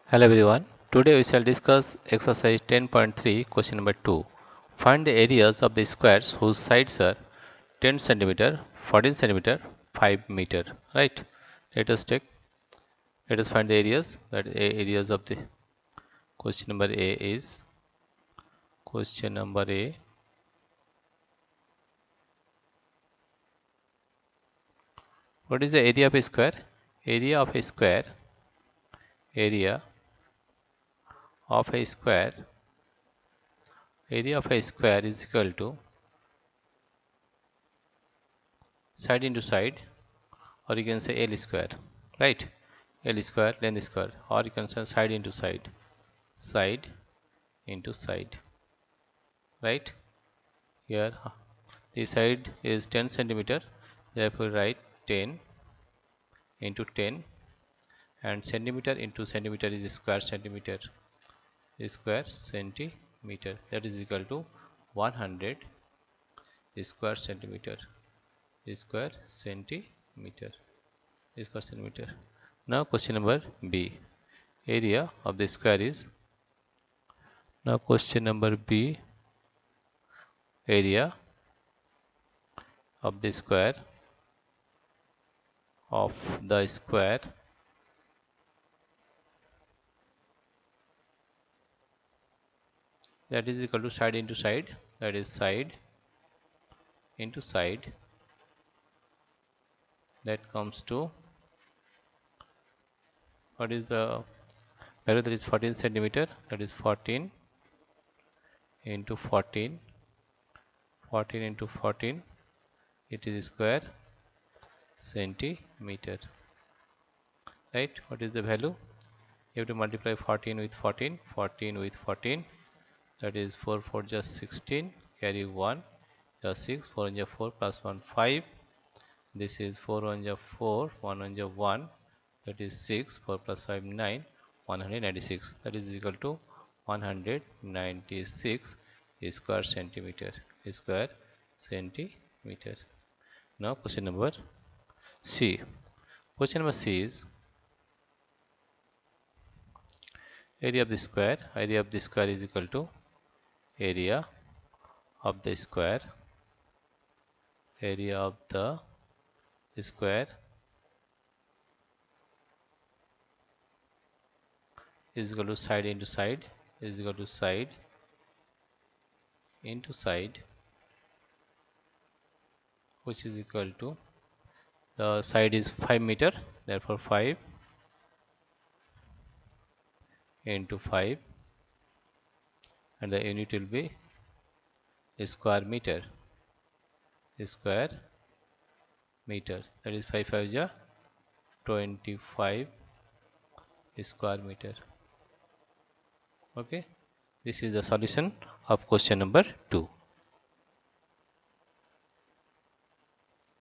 Hello everyone. Today we shall discuss exercise 10.3 question number 2. Find the areas of the squares whose sides are 10 centimeter, 14 centimeter, 5 meter. Right? Let us take. Let us find the areas. Areas of the question number A is question number A. What is the area of a square? Area of a square. Area of a square. Area of a square is equal to side into side, or you can say L square, right? L square, length square, or you can say side into side, side into side, right? Here the side is 10 centimeter, therefore write 10 into 10, and centimeter into centimeter is square centimeter, square centimeter, that is equal to 100 square centimeter, square centimeter, square centimeter. Now question number B. Area of the square is, now question number B, area of the square that is equal to side into side, that is side into side, that comes to, what is the value, that is 14 centimeter, that is 14 into 14, 14 into 14, it is square centimeter, right? What is the value? You have to multiply 14 with 14, 14 with 14, that is 4 4 just 16, carry 1 just 6, 4 1 4 plus 1 5, this is 4 1 4, 1 1 1, that is 6, 4 plus 5 9, 196, that is equal to 196 square centimeter, square centimeter. Now question number C. Question number C is area of the square. Area of the square is equal to area of the square, area of the square is equal to side into side, is equal to side into side, which is equal to, the side is 5 meter, therefore 5 into 5, and the unit will be square meter, square meter, that is 5 5 ja 25 square meter. Okay, this is the solution of question number 2.